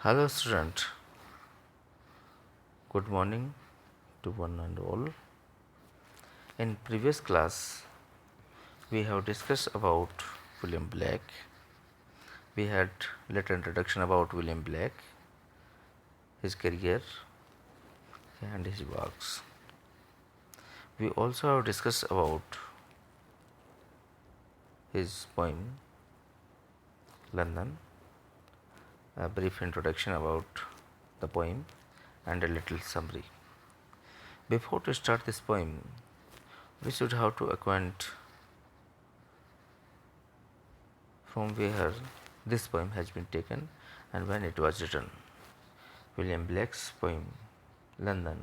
Hello student, good morning to one and all. In previous class, we have discussed about William Blake. We had little introduction about William Blake, his career and his works. We also have discussed about his poem London, a brief introduction about the poem and a little summary. Before to start this poem, we should have to acquaint from where this poem has been taken and when it was written. William Blake's poem London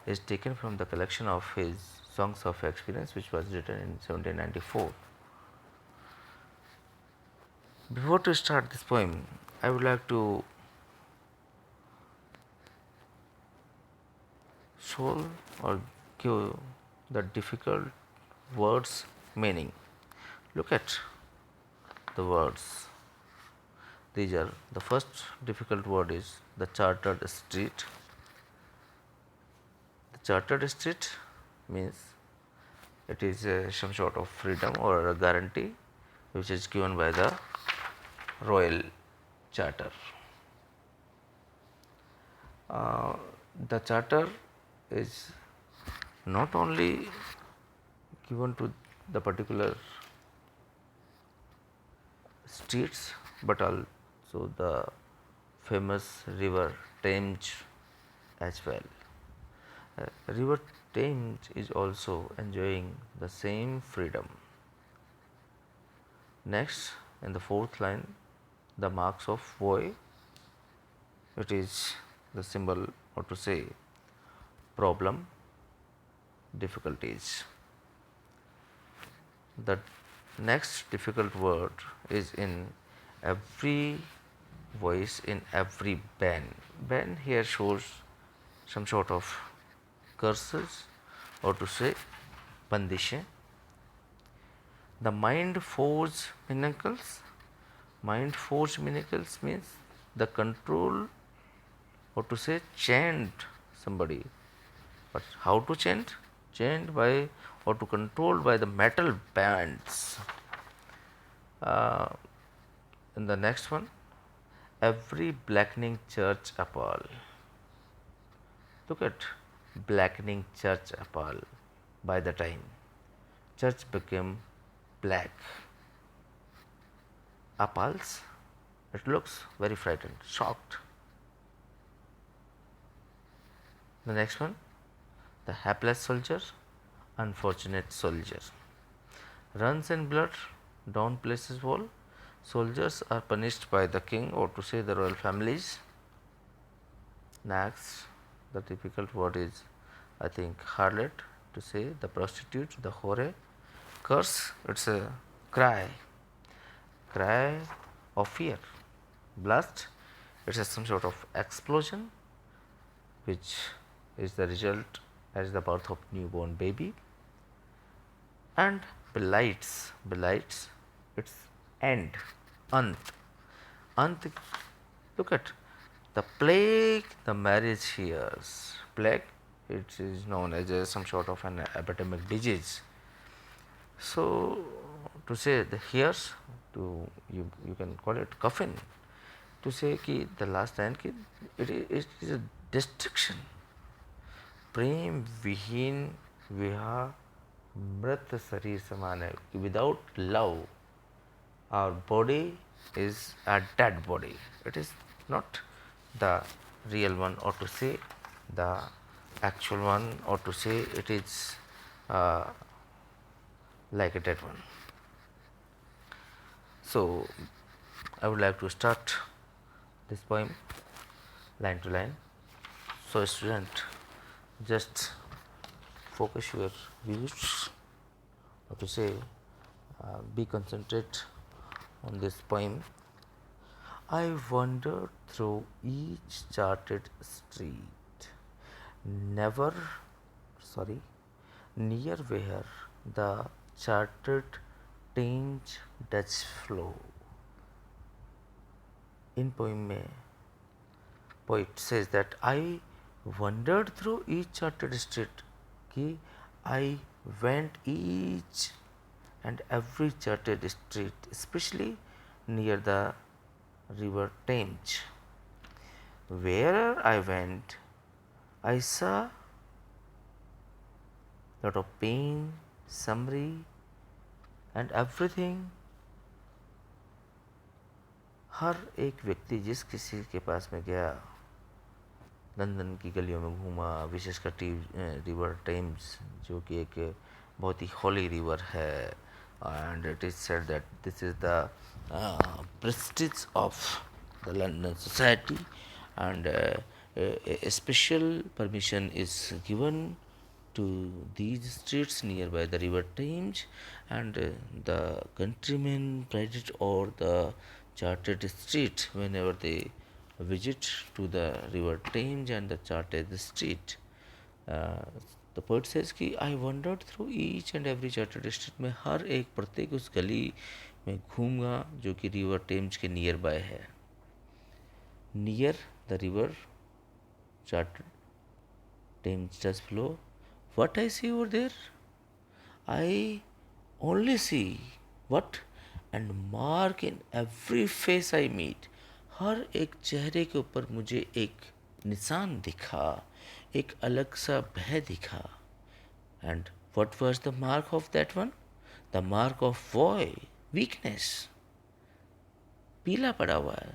is taken from the collection of his Songs of Experience, which was written in 1794. Before to start this poem, I would like to solve or give the difficult words meaning. Look at the words. These are the first difficult word is the chartered street. The chartered street means it is some sort of freedom or a guarantee which is given by the royal charter. The charter is not only given to the particular streets but also the famous river Thames as well. River Thames is also enjoying the same freedom. Next, in the fourth line, the marks of boy, it is the symbol or to say problem, difficulties. The next difficult word is in every voice, in every ban. Ban here shows some sort of curses or to say bandisheं. The mind force pinnacles. Mind force pinnacles means the control or to say chant somebody. But how to chant? Chant by or to control by the metal bands. In the next one, every blackening church appall. Look at blackening church appall. By the time church became black, appalls, it looks very frightened, shocked. The next one, the hapless soldier, unfortunate soldier. Runs in blood down places wall. Soldiers are punished by the king or to say the royal families. Next, the difficult word is I think harlot, to say the prostitute, the whore. Curse, it's a cry of fear. Blast, it's a some sort of explosion which is the result as the birth of newborn baby. And belights, its end, ant. Look at the plague, the marriage hears. Plague, it is known as some sort of an epidemic disease. So to say the hears, to you can call it coffin. To say ki the last line ki it is a destruction. प्रेम विहीन विहा मृत शरीर समान है. Without love, our body is a dead body. It is not the real one, or to say the actual one, or to say it is like a dead one. So I would like to start this poem line to line. So student, just focus your views, or to say be concentrate on this poem. I wandered through each charted street, never near where the charted Thames does flow. In poem में Poet says that I wandered through each charted street, कि I went each and every charted street, especially near the river Thames. Wherever I went, I saw lot of pain, summary, and everything. हर एक व्यक्ति जिस किसी के पास में गया, London की गलियों में घूमा, विशेषकर रिवर टेम्स, जो कि एक बहुत ही हॉली रिवर है, and it is said that this is the prestige of the London society, and special permission is given to these streets nearby the river Thames, and the countrymen prided over the charted street whenever they visit to the river Thames and the charted street. uh, the poet says कि I wandered through each and every charted street, में हर एक प्रत्येक उस गली में घूमगा जो कि river Thames के नियर बाय है, near the river charted Thames does flow. What I see over there? I only see what and mark in every face I meet. हर एक चेहरे के ऊपर मुझे एक निशान दिखा, एक अलग सा भय दिखा. And what was the mark of that one? The mark of void, weakness. पीला पड़ा हुआ है,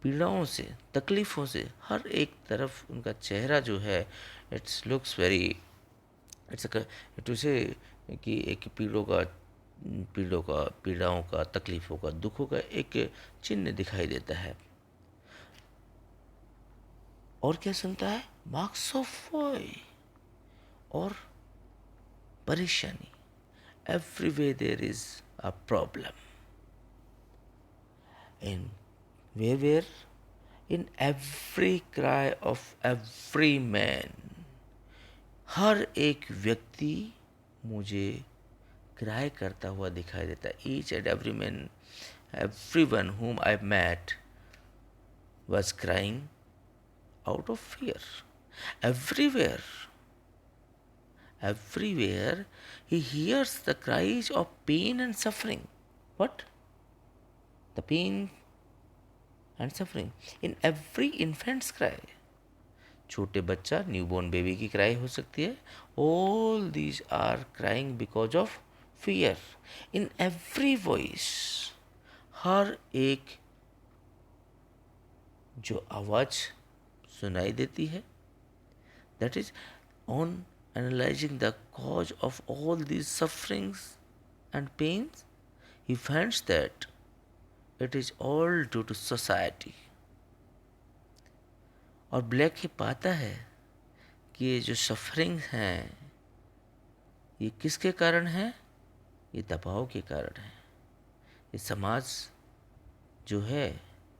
पीड़ाओं से, तकलीफ़ों से, हर एक तरफ उनका चेहरा जो है, इट्स लुक्स वेरी, इट से कि एक पीड़ाओं का, तकलीफ़ों का, दुखों का एक चिन्ह दिखाई देता है. और क्या सुनता है? मार्क्स ऑफ वॉय, और परेशानी. Everywhere there is a problem. In wherein every cry of every man, हर एक व्यक्ति मुझे क्राई करता हुआ दिखाई देता है. Each and every man, every one whom I met was crying out of fear. Everywhere, everywhere he hears the cries of pain and suffering. What? The pain and suffering. In every infant's cry. छोटे बच्चा, newborn baby की cry हो सकती है. All these are crying because of fear. In every voice, हर एक जो आवाज़ सुनाई देती है, that is on analysing the cause of all these sufferings and pains, he finds that it is all due to society. और Blake ही पाता है कि ये जो सफरिंग हैं, ये किसके कारण है? ये दबाव के कारण है. ये समाज जो है,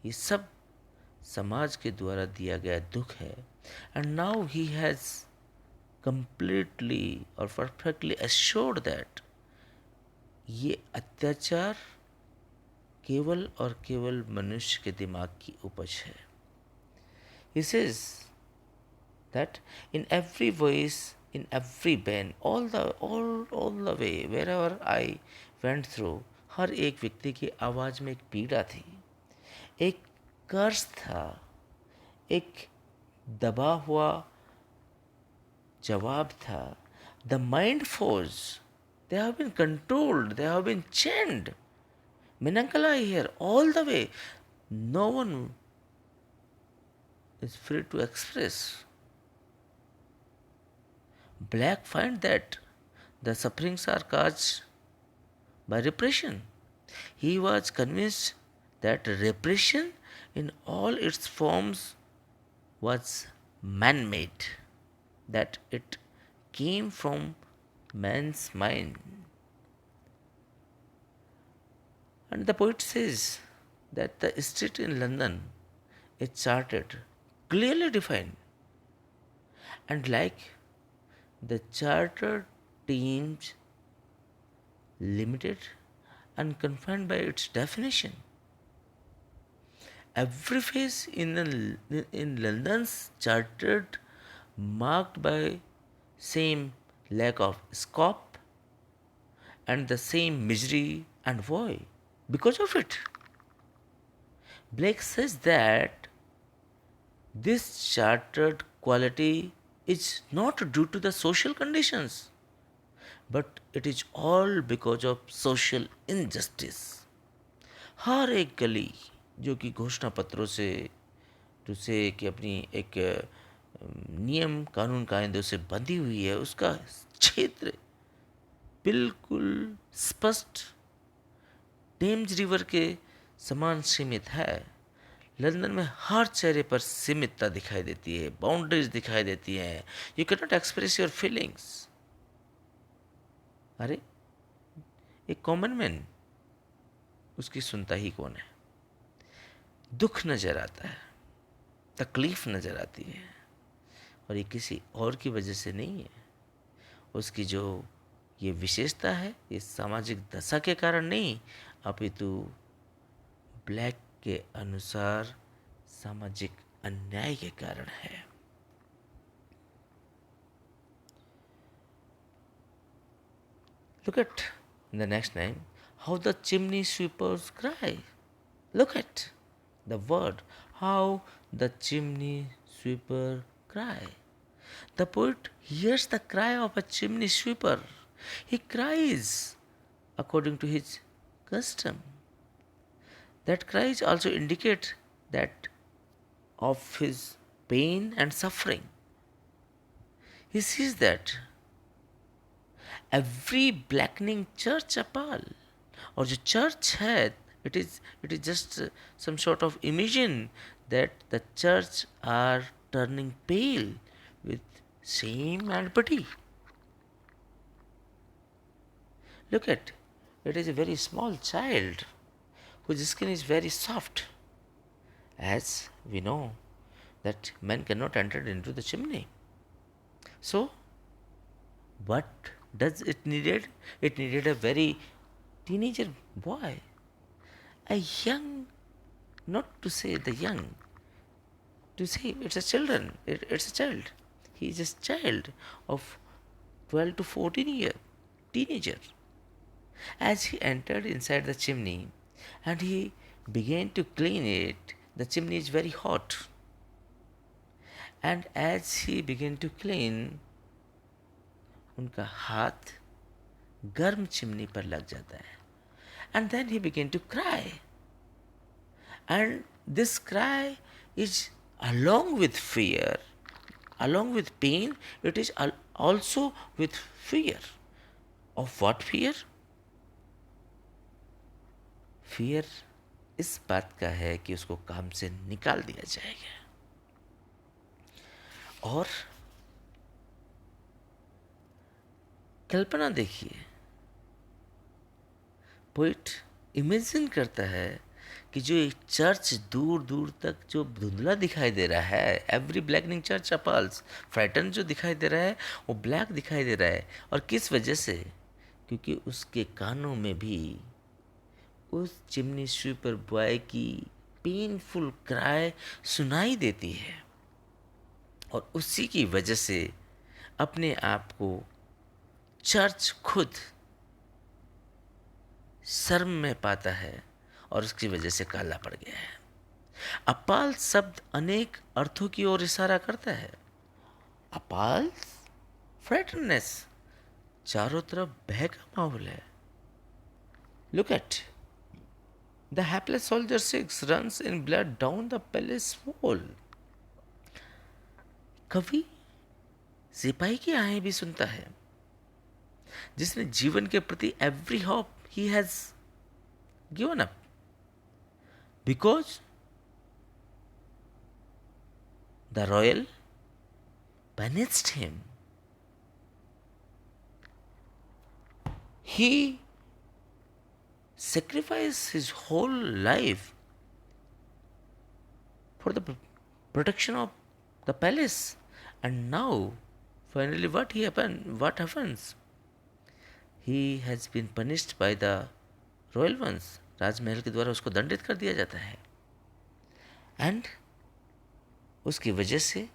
ये सब समाज के द्वारा दिया गया दुख है. And now he has completely और परफेक्टली एश्योर्ड दैट ये अत्याचार केवल और केवल मनुष्य के दिमाग की उपज है. He says that in every voice, in every bend, all the way, wherever I went through, हर एक व्यक्ति की आवाज़ में एक पीड़ा थी, एक कर्ज था, एक दबा हुआ जवाब था. The mind force, they have been controlled, they have been chained. Minankala here, all the way. No one is free to express. Black find that the sufferings are caused by repression. He was convinced that repression in all its forms was man-made, that it came from man's mind. And the poet says that the street in London is charted, clearly defined, and like the chartered teams, limited and confined by its definition. Every face in London's chartered marked by same lack of scope and the same misery and void. Because of it, Blake says that this chartered quality is not due to the social conditions, but it is all because of social injustice. हर एक गली जो कि घोषणा पत्रों से से कि अपनी एक नियम कानून कायदों से बंधी हुई है, उसका क्षेत्र बिल्कुल स्पष्ट टेम्स रिवर के समान सीमित है। लंदन में हर चेहरे पर सीमितता दिखाई देती है, बाउंड्रीज दिखाई देती हैं। You can not express your feelings. अरे एक कॉमन मैन, उसकी सुनता ही कौन है? दुख नजर आता है, तकलीफ नजर आती है, और ये किसी और की वजह से नहीं है। उसकी जो ये विशेषता है, ये सामाजिक दशा के कारण नहीं, अपितु ब्लैक के अनुसार सामाजिक अन्याय के कारण है। Look at the next line, how the chimney sweepers cry. Look at the word, how the chimney sweeper cry. The poet hears the cry of a chimney sweeper. He cries according to his custom. That cries also indicate that of his pain and suffering. He sees that every blackening church appall, और जो church है, it is just some sort of imagine that the church are turning pale with shame and pity. Look at, it is a very small child whose skin is very soft, as we know that men cannot enter into the chimney. So what does it needed? It needed a very teenager boy, a young, not to say the young, to say it's a children, it's a child. He is a child of 12 to 14 year teenager. As he entered inside the chimney and he began to clean it, the chimney is very hot. And as he began to clean, उनका हाथ गर्म chimney पर लग जाता है. And then he began to cry. And this cry is along with fear, along with pain, it is also with fear. Of what fear? Fear इस बात का है कि उसको काम से निकाल दिया जाएगा. और कल्पना देखिए, पोइट इमेजिन करता है कि जो एक चर्च दूर दूर तक जो धुंधला दिखाई दे रहा है, एवरी ब्लैकनिंग चर्च अपल्स, फ्राइटन जो दिखाई दे रहा है वो ब्लैक दिखाई दे रहा है. और किस वजह से? क्योंकि उसके कानों में भी उस चिमनी स्वीपर बॉय की पेनफुल क्राई सुनाई देती है. और उसी की वजह से अपने आप को चर्च खुद शर्म में पाता है और उसकी वजह से काला पड़ गया है. अपाल शब्द अनेक अर्थों की ओर इशारा करता है. अपाल, फ्रेटनेस, चारों तरफ भय का माहौल है. Look at the hapless soldier 6 runs in blood down the palace wall. कवि सिपाही की आहें भी सुनता है, जिसने जीवन के प्रति every hope he has given up because the royal banished him. He sacrificed his whole life for the protection of the palace, and now finally what happens? He has been punished by the royal ones. राजमहल के द्वारा उसको दंडित कर दिया जाता है. And उसकी वजह से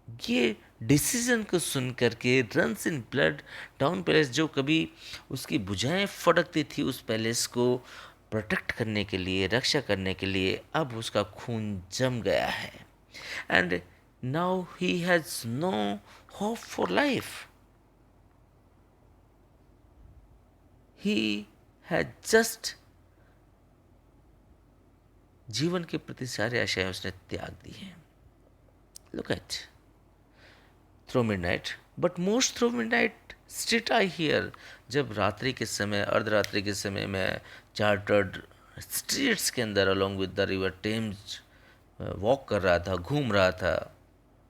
ये डिसीजन को सुन करके runs in blood down palace, जो कभी उसकी भुजाएं फड़कती थी उस पैलेस को प्रोटेक्ट करने के लिए, रक्षा करने के लिए, अब उसका खून जम गया है। And now he has no hope for life. He has just जीवन के प्रति सारे आशय उसने त्याग दी हैं। Look at through midnight, but most through midnight street I hear. जब रात्रि के समय, अर्धरात्रि के समय मैं चार्टर्ड स्ट्रीट्स के अंदर along with the river Thames walk कर रहा था, घूम रहा था,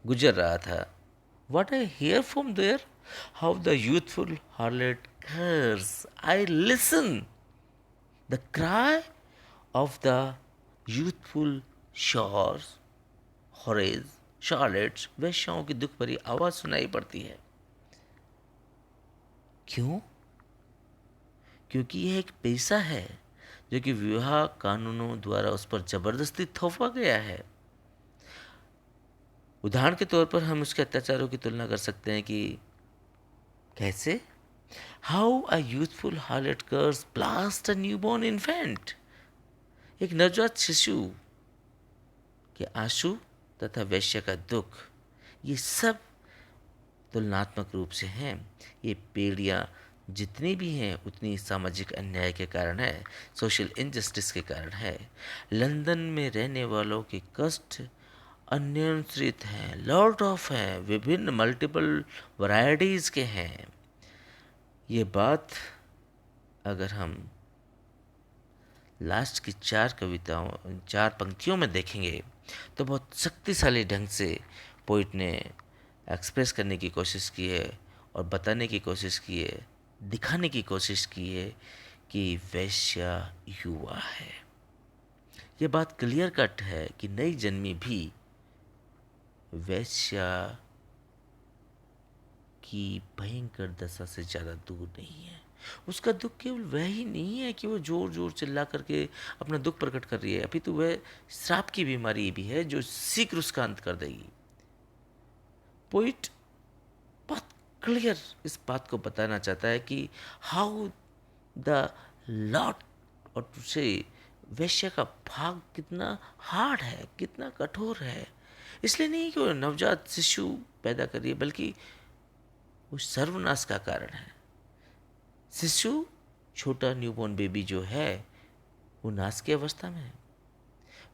गुजर रहा था, what I hear from there, how the youthful harlot curse. I listen the cry of the youthful shores, horrors, charlottes, वैश्याओं की दुख भरी आवाज सुनाई पड़ती है। क्यों? क्योंकि यह एक पेशा है जो कि विवाह कानूनों द्वारा उस पर जबरदस्ती थोपा गया है। उदाहरण के तौर पर हम उसके अत्याचारों की तुलना कर सकते हैं कि कैसे, how a youthful हार्लट girls blast a newborn infant. एक नवजात शिशु के आंसू तथा वैश्य का दुख, ये सब तुलनात्मक रूप से हैं। ये पीढ़ियाँ जितनी भी हैं उतनी सामाजिक अन्याय के कारण है, सोशल इनजस्टिस के कारण है। लंदन में रहने वालों के कष्ट अनियंत्रित हैं, लॉट ऑफ हैं, विभिन्न मल्टीपल वैरायटीज़ के हैं। ये बात अगर हम लास्ट की 4 पंक्तियों में देखेंगे तो बहुत शक्तिशाली ढंग से पोइट ने एक्सप्रेस करने की कोशिश की है और बताने की कोशिश की है, दिखाने की कोशिश की है कि वैश्या युवा है। ये बात क्लियर कट है कि नई जन्मी भी वैश्या की भयंकर दशा से ज़्यादा दूर नहीं है। उसका दुख केवल वह ही नहीं है कि वो जोर जोर चिल्ला करके अपना दुख प्रकट कर रही है, अभी तो वह श्राप की बीमारी भी है जो शीघ्र उसका अंत कर देगी। पोइट बहुत क्लियर इस बात को बताना चाहता है कि हाउ द लॉट, और टू से वैश्य का भाग कितना हार्ड है, कितना कठोर है। इसलिए नहीं कि वो नवजात शिशु पैदा कर रही है, बल्कि वो सर्वनाश का कारण है। शिशु, छोटा न्यूबॉर्न बेबी जो है वो नाश की अवस्था में है।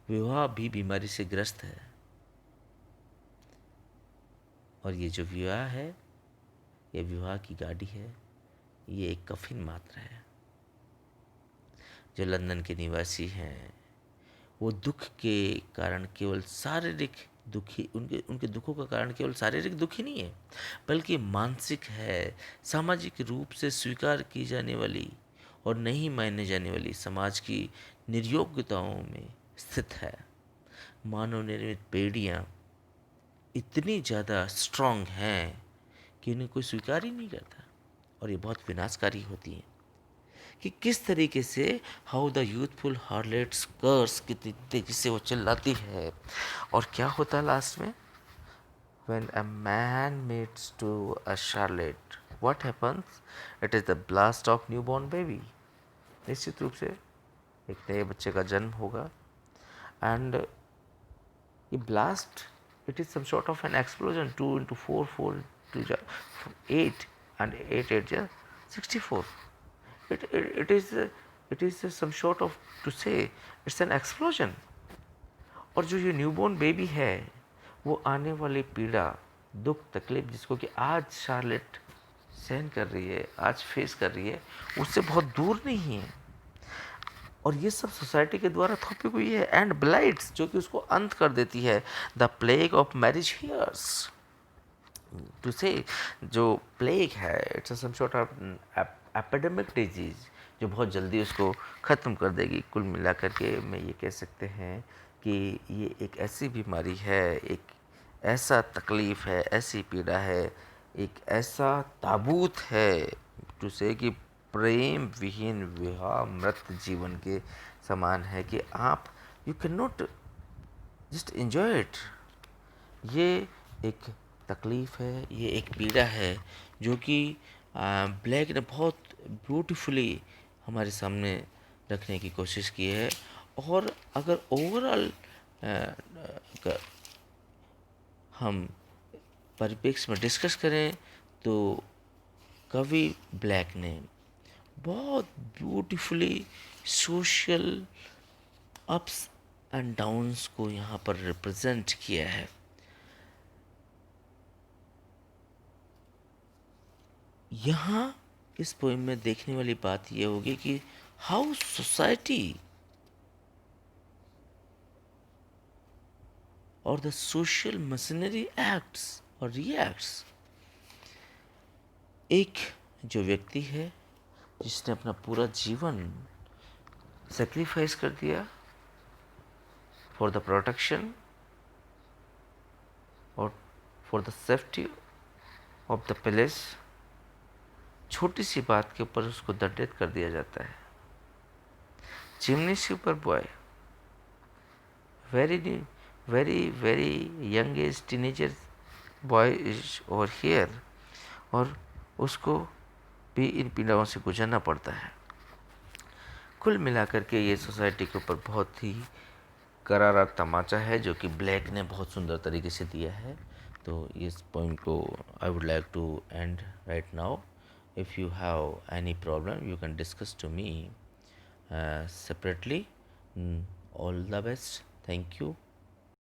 विवाह भी बीमारी से ग्रस्त है, और ये जो विवाह है, ये विवाह की गाड़ी है, ये एक कफिन मात्र है। जो लंदन के निवासी हैं वो दुख के कारण केवल शारीरिक दुखी, उनके उनके दुखों का कारण केवल शारीरिक दुख ही नहीं है, बल्कि मानसिक है। सामाजिक रूप से स्वीकार की जाने वाली और नहीं माने जाने वाली समाज की निर्योग्यताओं में स्थित है। मानव निर्मित पेड़ियाँ इतनी ज़्यादा स्ट्रांग हैं कि उन्हें कोई स्वीकार ही नहीं करता, और ये बहुत विनाशकारी होती हैं। कि किस तरीके से हाउ द यूथफुल हार्लेट्स कर्स, कितनी तेजी से वो चिल्लाती है, और क्या होता है लास्ट में, when a man meets to a charlotte, what happens, it is the blast of newborn baby। निश्चित रूप से एक नए बच्चे का जन्म होगा, एंड ये blast, it is some sort of an explosion, 2 into 4 4 2 8 and 8 8 64। it is some sort of, to say it's an explosion। और जो ये न्यूबॉर्न बेबी है वो आने वाली पीड़ा, दुख, तकलीफ जिसको कि आज शार्लेट सहन कर रही है, आज फेस कर रही है, उससे बहुत दूर नहीं है। और ये सब सोसाइटी के द्वारा थोपी हुई है, एंड ब्लाइट्स जो कि उसको अंत कर देती है। The plague of marriage hearse, टू से जो प्लेग है, it's some sort of epidemic disease जो बहुत जल्दी उसको ख़त्म कर देगी। कुल मिलाकर के मैं ये कह सकते हैं कि ये एक ऐसी बीमारी है, एक ऐसा तकलीफ़ है, ऐसी पीड़ा है, एक ऐसा ताबूत है, टू से कि प्रेम विहीन विवाह मृत जीवन के समान है, कि आप you can not just enjoy it. ये एक तकलीफ़ है, ये एक पीड़ा है जो कि ब्लैक ने बहुत ब्यूटीफुली हमारे सामने रखने की कोशिश की है। और अगर ओवरऑल हम परिप्रेक्ष्य में डिस्कस करें तो कवि ब्लैक ने बहुत beautifully social ups and downs को यहाँ पर रिप्रेजेंट किया है। यहाँ इस पोइम में देखने वाली बात यह होगी कि हाउ सोसाइटी और द सोशल मशीनरी एक्ट्स और रिएक्ट्स। एक जो व्यक्ति है जिसने अपना पूरा जीवन सेक्रीफाइस कर दिया फॉर द प्रोटेक्शन और for the safety of the palace, छोटी सी बात के ऊपर उसको दंडित कर दिया जाता है। Chimney sweeper boy, very very very young age teenager boy is over here, और उसको भी इन पीड़ाओं से गुजरना पड़ता है। कुल मिलाकर के ये सोसाइटी के ऊपर बहुत ही करारा तमाचा है जो कि ब्लैक ने बहुत सुंदर तरीके से दिया है। तो इस पॉइंट को I would like to end right now. If you have any problem you can discuss to me separately. All the best. Thank you.